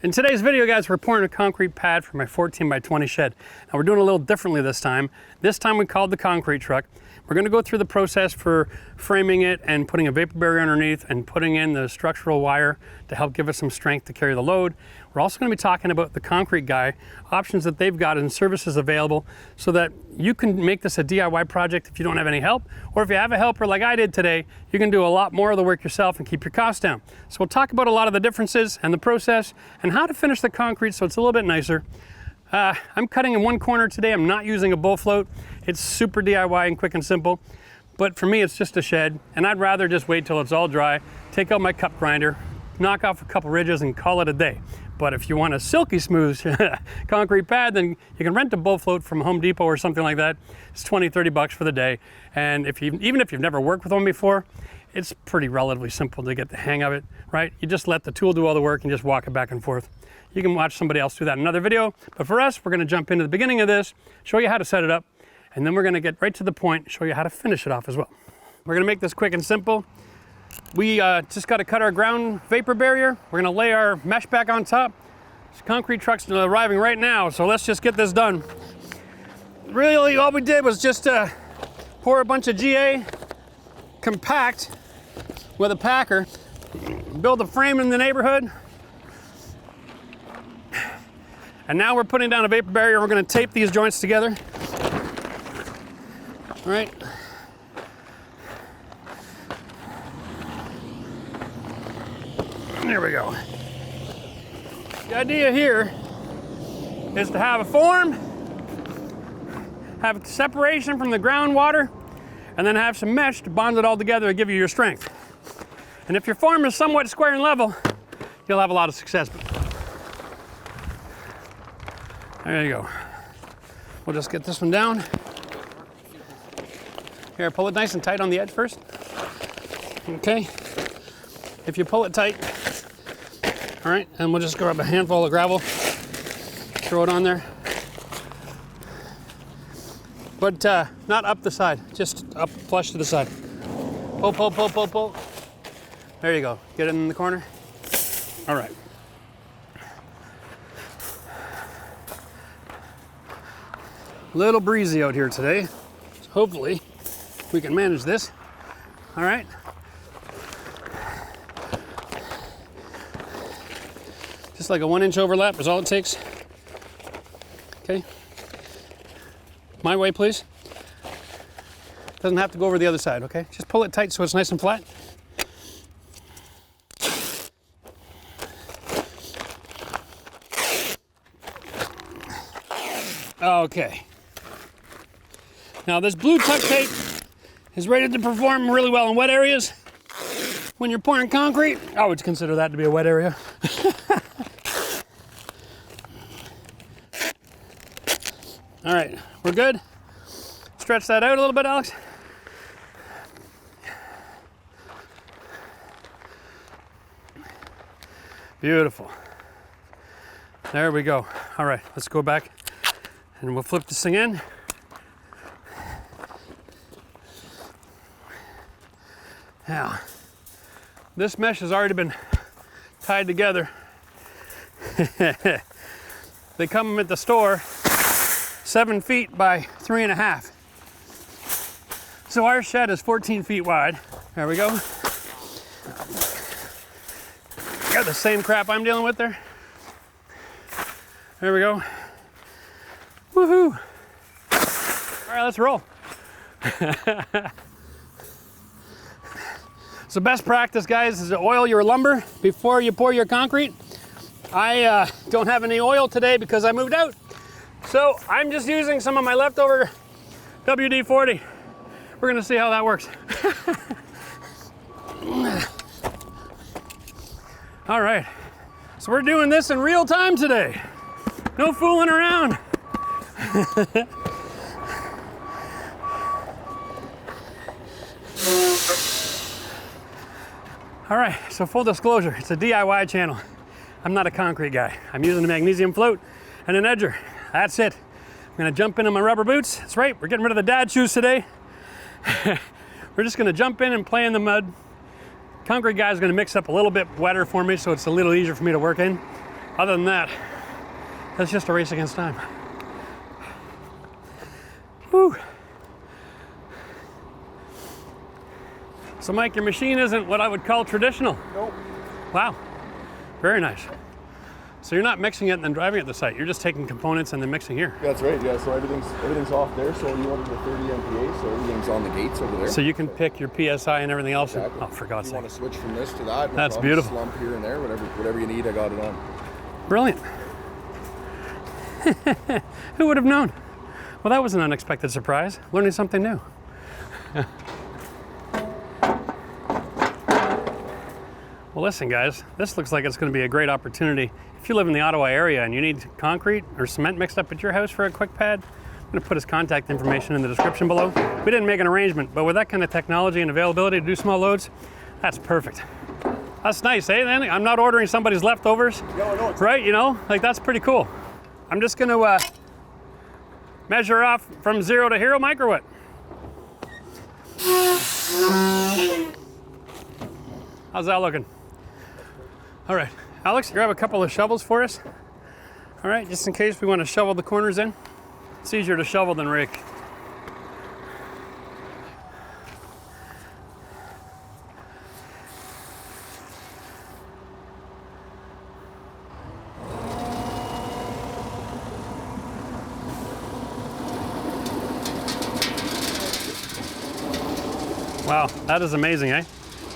In today's video, guys, we're pouring a concrete pad for my 14 by 20 shed. Now we're doing it a little differently this time. This time we called the concrete truck. We're gonna go through the process for framing it and putting a vapor barrier underneath and putting in the structural wire to help give us some strength to carry the load. We're also gonna be talking about the concrete guy, options that they've got and services available so that you can make this a DIY project if you don't have any help, or if you have a helper like I did today, you can do a lot more of the work yourself and keep your costs down. So we'll talk about a lot of the differences and the process and how to finish the concrete so it's a little bit nicer. I'm cutting in one corner today. I'm not using a bull float. It's super DIY and quick and simple. But for me, it's just a shed, and I'd rather just wait till it's all dry, take out my cup grinder, knock off a couple ridges and call it a day. But if you want a silky smooth concrete pad, then you can rent a bull float from Home Depot or something like that. It's 20, 30 bucks for the day. And even if you've never worked with one before, it's pretty relatively simple to get the hang of it, right? You just let the tool do all the work and just walk it back and forth. You can watch somebody else do that in another video. But for us, we're gonna jump into the beginning of this, show you how to set it up, and then we're gonna get right to the point, show you how to finish it off as well. We're gonna make this quick and simple. We just gotta cut our ground vapor barrier. We're gonna lay our mesh back on top. This concrete truck's arriving right now, so let's just get this done. Really, all we did was just pour a bunch of GA, compact with a packer, build a frame in the neighborhood, and now we're putting down a vapor barrier. We're gonna tape these joints together. All right. There we go. The idea here is to have a form, have separation from the groundwater, and then have some mesh to bond it all together to give you your strength. And if your form is somewhat square and level, you'll have a lot of success. There you go. We'll just get this one down. Here, pull it nice and tight on the edge first. Okay. If you pull it tight, all right, and we'll just grab a handful of gravel, throw it on there. But not up the side, just up flush to the side. Pull, pull, pull, pull, pull. There you go. Get it in the corner. All right. Little breezy out here today. So hopefully we can manage this. All right. Just like a 1-inch overlap is all it takes. Okay. My way, please. Doesn't have to go over the other side, okay? Just pull it tight so it's nice and flat. Okay. Now this blue tuck tape is rated to perform really well in wet areas. When you're pouring concrete, I would consider that to be a wet area. All right, we're good. Stretch that out a little bit, Alex. Beautiful. There we go. All right, let's go back and we'll flip this thing in. Now, this mesh has already been tied together. They come at the store 7 feet by 3.5. So our shed is 14 feet wide. There we go. Got the same crap I'm dealing with there. There we go. Woohoo! All right, let's roll. So best practice, guys, is to oil your lumber before you pour your concrete. I don't have any oil today because I moved out. So I'm just using some of my leftover WD-40. We're gonna see how that works. All right, so we're doing this in real time today. No fooling around. All right, so full disclosure, it's a DIY channel. I'm not a concrete guy. I'm using a magnesium float and an edger. That's it. I'm gonna jump into my rubber boots. That's right, we're getting rid of the dad shoes today. We're just gonna jump in and play in the mud. Concrete guy is gonna mix up a little bit wetter for me so it's a little easier for me to work in. Other than that, that's just a race against time. Whew. So Mike, your machine isn't what I would call traditional. Nope. Wow, very nice. So you're not mixing it and then driving at the site. You're just taking components and then mixing here. That's right. Yeah. So everything's off there. So you wanted the 30 MPa. So everything's on the gates over there. So you can pick your PSI and everything else. Exactly. Oh, for God's sake. You want to switch from this to that? No That's problem. beautiful. Slump here and there, whatever you need. I got it on. Brilliant. Who would have known? Well, that was an unexpected surprise. Learning something new. Well, listen, guys, this looks like it's going to be a great opportunity. If you live in the Ottawa area and you need concrete or cement mixed up at your house for a quick pad, I'm going to put his contact information in the description below. We didn't make an arrangement, but with that kind of technology and availability to do small loads, that's perfect. That's nice, eh? Then I'm not ordering somebody's leftovers, No, right? You know, like that's pretty cool. I'm just going to measure off from 0 to hero, Mike, or what? How's that looking? All right, Alex, grab a couple of shovels for us. All right, just in case we want to shovel the corners in. It's easier to shovel than rake. Wow, that is amazing, eh?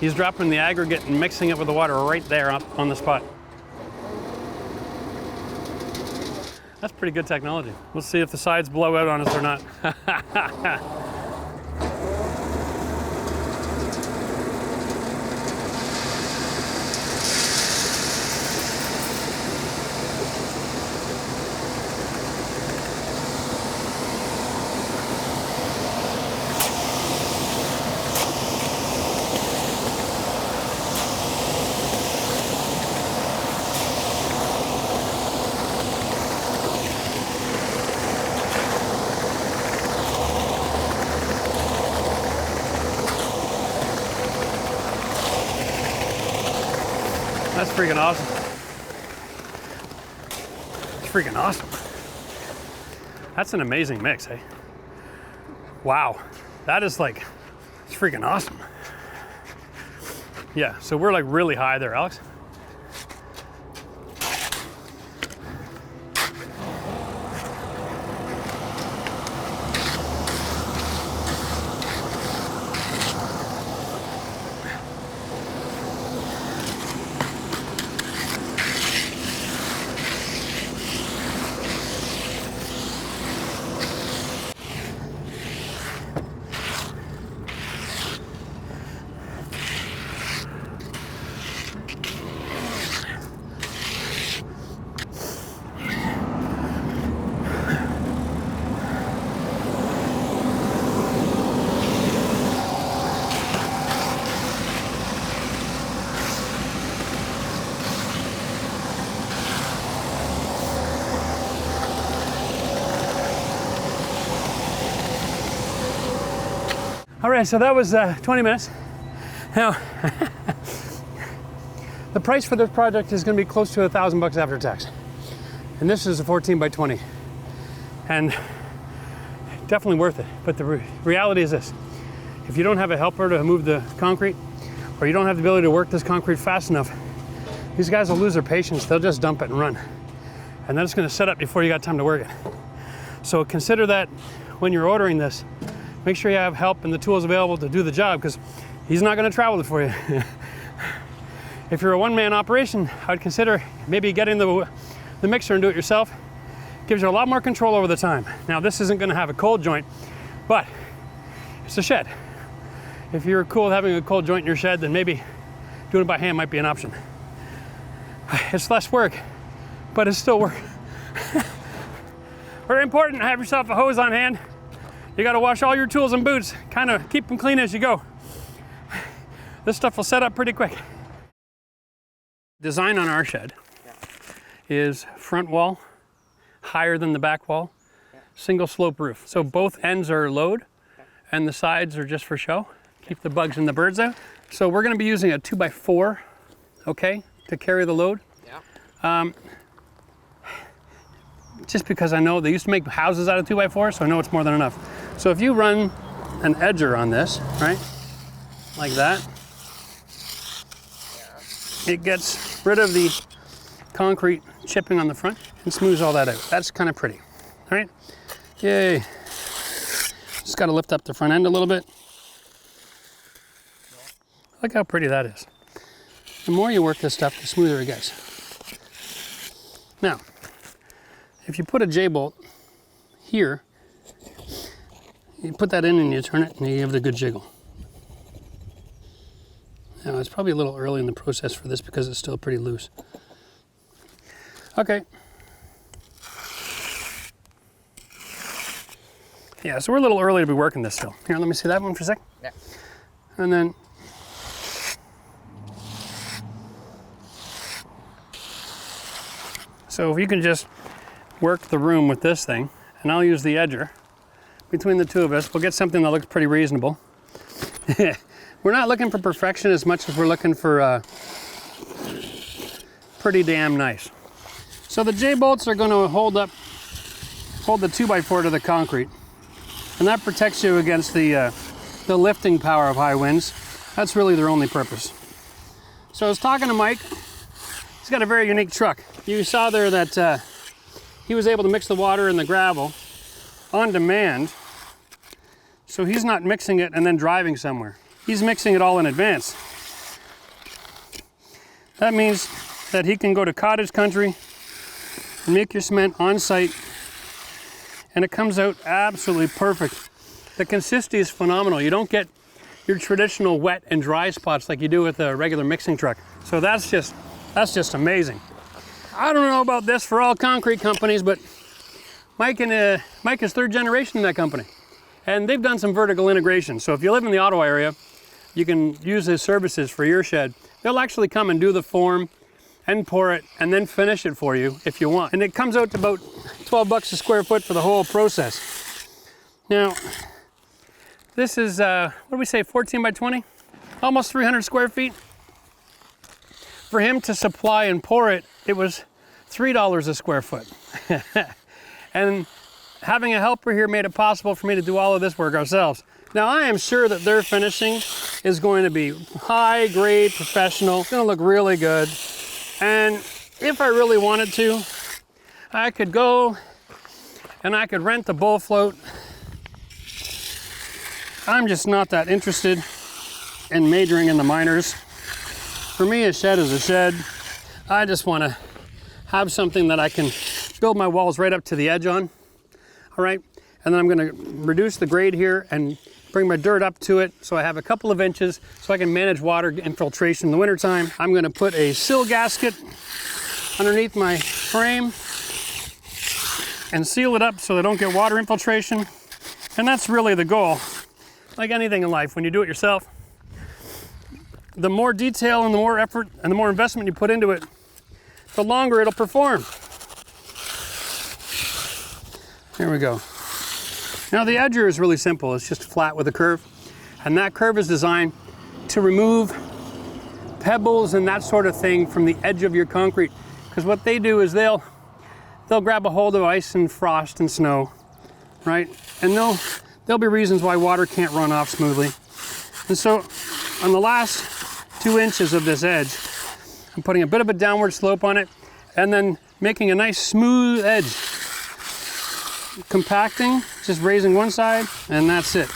He's dropping the aggregate and mixing it with the water right there on the spot. That's pretty good technology. We'll see if the sides blow out on us or not. That's freaking awesome. It's freaking awesome. That's an amazing mix, eh? Wow. That is like, it's freaking awesome. Yeah, so we're like really high there, Alex. All right, so that was 20 minutes. Now, the price for this project is going to be close to $1,000 after tax. And this is a 14 by 20. And definitely worth it. But the reality is this. If you don't have a helper to move the concrete, or you don't have the ability to work this concrete fast enough, these guys will lose their patience. They'll just dump it and run. And then it's going to set up before you got time to work it. So consider that when you're ordering this. Make sure you have help and the tools available to do the job, because he's not going to travel it for you. If you're a one-man operation, I would consider maybe getting the mixer and do it yourself. Gives you a lot more control over the time. Now, this isn't going to have a cold joint, but it's a shed. If you're cool with having a cold joint in your shed, then maybe doing it by hand might be an option. It's less work, but it's still work. Very important to have yourself a hose on hand. You got to wash all your tools and boots, kind of keep them clean as you go. This stuff will set up pretty quick. Design on our shed is front wall higher than the back wall, single slope roof. So both ends are load and the sides are just for show. Keep the bugs and the birds out. So we're going to be using a 2x4, okay, to carry the load. just because I know they used to make houses out of 2x4, so I know it's more than enough. So if you run an edger on this, right, like that, it gets rid of the concrete chipping on the front and smooths all that out. That's kind of pretty, all right? Yay. Just got to lift up the front end a little bit. Look how pretty that is. The more you work this stuff, the smoother it gets. Now, if you put a J-bolt here, you put that in and you turn it and you give it a good jiggle. Now, it's probably a little early in the process for this because it's still pretty loose. Okay. Yeah, so we're a little early to be working this still. Here, let me see that one for a sec. Yeah. And then so if you can just work the room with this thing, and I'll use the edger. Between the two of us, we'll get something that looks pretty reasonable. We're not looking for perfection as much as we're looking for pretty damn nice. So the J-bolts are going to hold the 2x4 to the concrete, and that protects you against the lifting power of high winds. That's really their only purpose. So I was talking to Mike. He's got a very unique truck. You saw there that he was able to mix the water and the gravel on demand. So he's not mixing it and then driving somewhere. He's mixing it all in advance. That means that he can go to cottage country and make your cement on site, and it comes out absolutely perfect. The consistency is phenomenal. You don't get your traditional wet and dry spots like you do with a regular mixing truck. So that's just amazing. I don't know about this for all concrete companies, but Mike is third generation in that company. And they've done some vertical integration. So if you live in the Ottawa area, you can use his services for your shed. They'll actually come and do the form and pour it and then finish it for you if you want. And it comes out to about 12 bucks a square foot for the whole process. Now, this is, what do we say, 14 by 20? Almost 300 square feet. For him to supply and pour it, it was $3 a square foot. And having a helper here made it possible for me to do all of this work ourselves. Now, I am sure that their finishing is going to be high grade, professional. It's going to look really good. And if I really wanted to, I could go and I could rent the bull float. I'm just not that interested in majoring in the minors. For me, a shed is a shed. I just want to have something that I can build my walls right up to the edge on. All right, and then I'm going to reduce the grade here and bring my dirt up to it so I have a couple of inches so I can manage water infiltration in the wintertime. I'm going to put a sill gasket underneath my frame and seal it up so I don't get water infiltration. And that's really the goal. Like anything in life, when you do it yourself, the more detail and the more effort and the more investment you put into it, the longer it'll perform. Here we go. Now the edger is really simple. It's just flat with a curve. And that curve is designed to remove pebbles and that sort of thing from the edge of your concrete. Because what they do is they'll grab a hold of ice and frost and snow, right? And there'll be reasons why water can't run off smoothly. And so on the last 2 inches of this edge, I'm putting a bit of a downward slope on it and then making a nice smooth edge. Compacting, just raising one side, and that's it.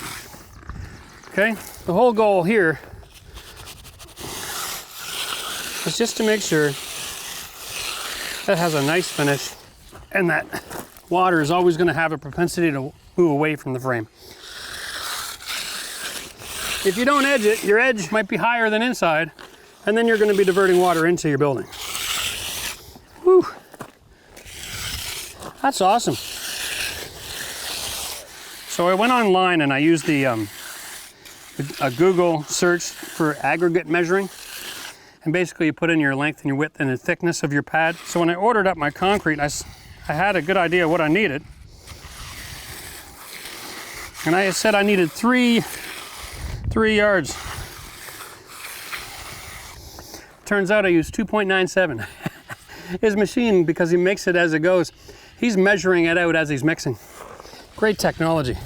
Okay, the whole goal here is just to make sure that has a nice finish and that water is always going to have a propensity to move away from the frame. If you don't edge it, your edge might be higher than inside, and then you're going to be diverting water into your building. Whew. That's awesome. So I went online and I used a Google search for aggregate measuring. And basically you put in your length and your width and the thickness of your pad. So when I ordered up my concrete, I had a good idea of what I needed. And I said I needed three yards. Turns out I used 2.97. his machine, because he makes it as it goes, he's measuring it out as he's mixing. Great technology.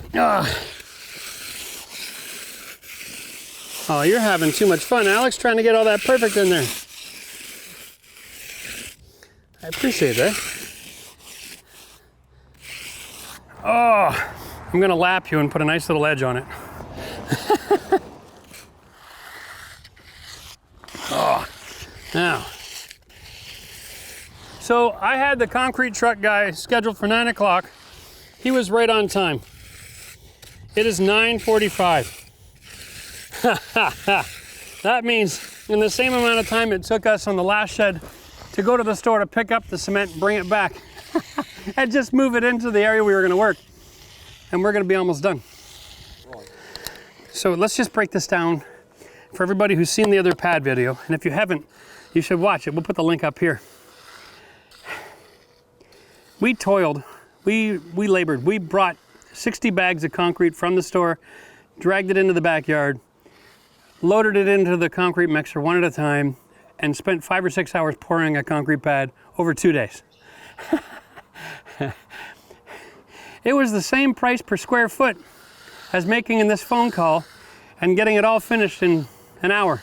Oh, you're having too much fun, Alex, trying to get all that perfect in there. I appreciate that. Oh, I'm gonna lap you and put a nice little edge on it. Oh, now. So I had the concrete truck guy scheduled for 9 o'clock. He was right on time. It is 9:45. That means in the same amount of time it took us on the last shed to go to the store to pick up the cement and bring it back and just move it into the area we were gonna work. And we're gonna be almost done. So let's just break this down for everybody who's seen the other pad video. And if you haven't, you should watch it. We'll put the link up here. We toiled, we labored. We brought 60 bags of concrete from the store, dragged it into the backyard, loaded it into the concrete mixer one at a time, and spent 5 or 6 hours pouring a concrete pad over 2 days. It was the same price per square foot as making in this phone call and getting it all finished in an hour.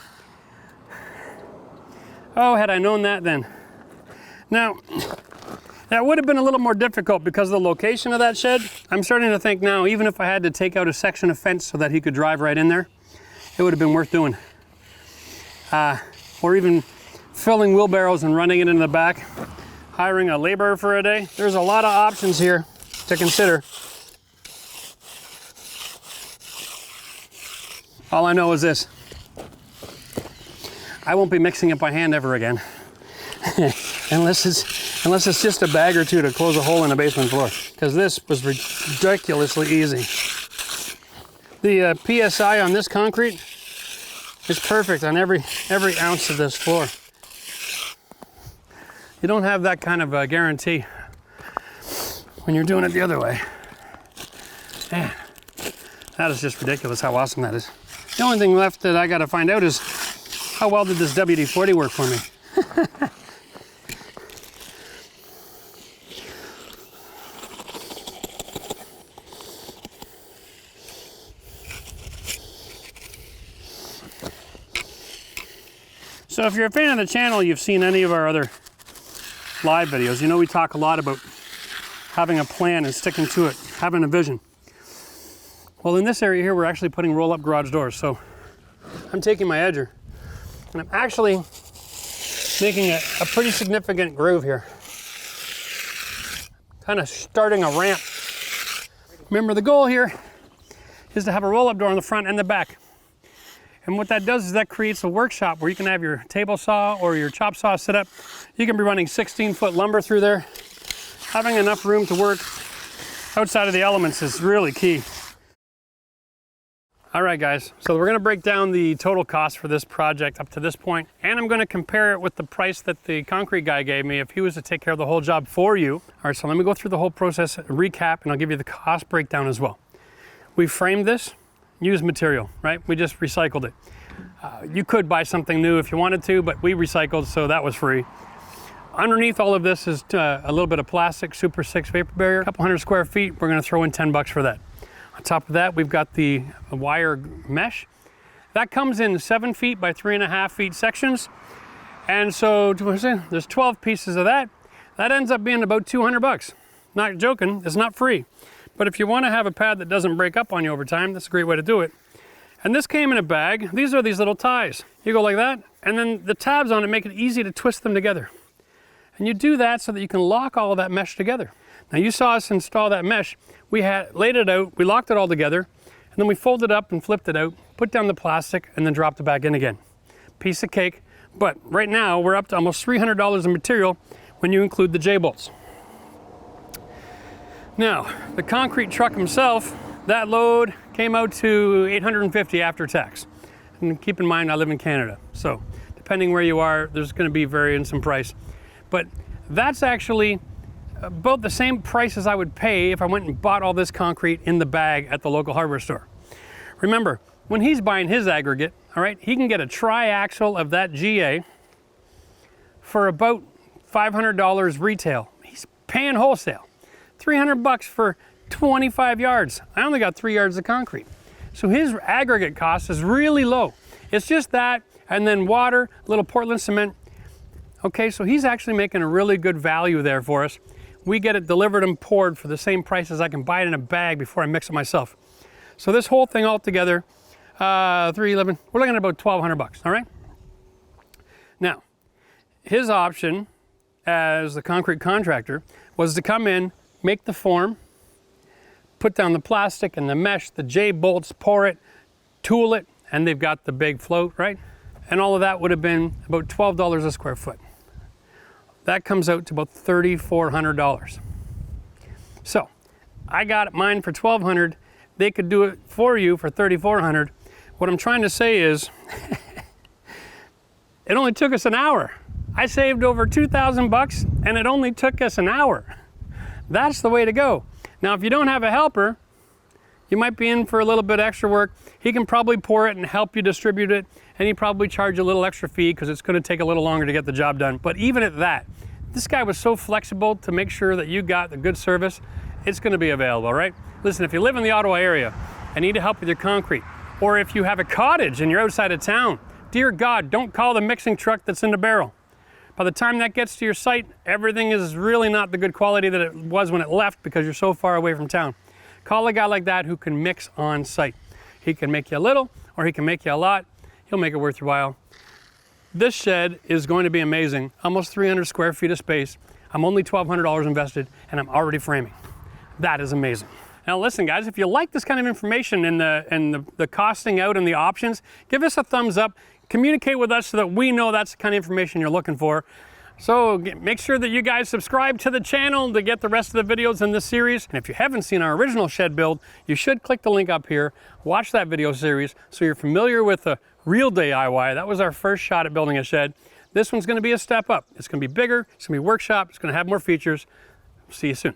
Oh, had I known that then. Now, that would have been a little more difficult because of the location of that shed. I'm starting to think now, even if I had to take out a section of fence so that he could drive right in there, it would have been worth doing. Or even filling wheelbarrows and running it in the back, hiring a laborer for a day. There's a lot of options here to consider. All I know is this: I won't be mixing it by hand ever again. unless it's just a bag or two to close a hole in the basement floor, because this was ridiculously easy. The PSI on this concrete is perfect on every ounce of this floor. You don't have that kind of a guarantee when you're doing it the other way. Man, that is just ridiculous how awesome that is. The only thing left that I got to find out is how well did this WD-40 work for me. So if you're a fan of the channel, you've seen any of our other live videos. You know we talk a lot about having a plan and sticking to it, having a vision. Well, in this area here, we're actually putting roll-up garage doors. So I'm taking my edger and I'm actually making a pretty significant groove here. Kind of starting a ramp. Remember, the goal here is to have a roll-up door on the front and the back. And what that does is that creates a workshop where you can have your table saw or your chop saw set up. You can be running 16-foot lumber through there. Having enough room to work outside of the elements is really key. All right, guys, so we're gonna break down the total cost for this project up to this point, and I'm gonna compare it with the price that the concrete guy gave me if he was to take care of the whole job for you. All right, so let me go through the whole process, recap, and I'll give you the cost breakdown as well. We framed this, used material, right? We just recycled it. You could buy something new if you wanted to, but we recycled, so that was free. Underneath all of this is a little bit of plastic, Super 6 vapor barrier, a couple hundred square feet. We're gonna throw in 10 bucks for that. On top of that, we've got the wire mesh. That comes in 7 feet by 3.5 feet sections. And so there's 12 pieces of that. That ends up being about 200 bucks. Not joking, it's not free. But if you want to have a pad that doesn't break up on you over time, that's a great way to do it. And this came in a bag. These are these little ties. You go like that, and then the tabs on it make it easy to twist them together. And you do that so that you can lock all of that mesh together. Now you saw us install that mesh. We had laid it out, we locked it all together, and then we folded it up and flipped it out, put down the plastic, and then dropped it back in again. Piece of cake. But right now we're up to almost $300 in material when you include the J-bolts. Now, the concrete truck himself, that load came out to $850 after tax. And keep in mind, I live in Canada, so depending where you are, there's going to be variance in price. But that's actually about the same price as I would pay if I went and bought all this concrete in the bag at the local hardware store. Remember, when he's buying his aggregate, all right, he can get a tri-axle of that GA for about $500 retail. He's paying wholesale. $300 for 25 yards. I only got 3 yards of concrete. So his aggregate cost is really low. It's just that, and then water, a little Portland cement. Okay, so he's actually making a really good value there for us. We get it delivered and poured for the same price as I can buy it in a bag before I mix it myself. So this whole thing altogether, 311, we're looking at about $1,200, all right? Now, his option as the concrete contractor was to come in, make the form, put down the plastic and the mesh, the J-bolts, pour it, tool it, and they've got the big float, right? And all of that would have been about $12 a square foot. That comes out to about $3,400. So I got mine for $1,200. They could do it for you for $3,400. What I'm trying to say is, it only took us an hour. I saved over $2,000 and it only took us an hour. That's the way to go. Now, if you don't have a helper, you might be in for a little bit extra work. He can probably pour it and help you distribute it, and he probably charge you a little extra fee because it's going to take a little longer to get the job done. But even at that, this guy was so flexible to make sure that you got the good service. It's going to be available, right? Listen, if you live in the Ottawa area and need help with your concrete, or if you have a cottage and you're outside of town, dear God, don't call the mixing truck that's in the barrel. By the time that gets to your site, everything is really not the good quality that it was when it left because you're so far away from town. Call a guy like that who can mix on site. He can make you a little, or he can make you a lot. He'll make it worth your while. This shed is going to be amazing. Almost 300 square feet of space. I'm only $1,200 invested, and I'm already framing. That is amazing. Now listen, guys, if you like this kind of information and the costing out and the options, give us a thumbs up. Communicate with us so that we know that's the kind of information you're looking for. So make sure that you guys subscribe to the channel to get the rest of the videos in this series. And if you haven't seen our original shed build, you should click the link up here, watch that video series so you're familiar with the real DIY. That was our first shot at building a shed. This one's gonna be a step up. It's gonna be bigger, it's gonna be workshop, it's gonna have more features. See you soon.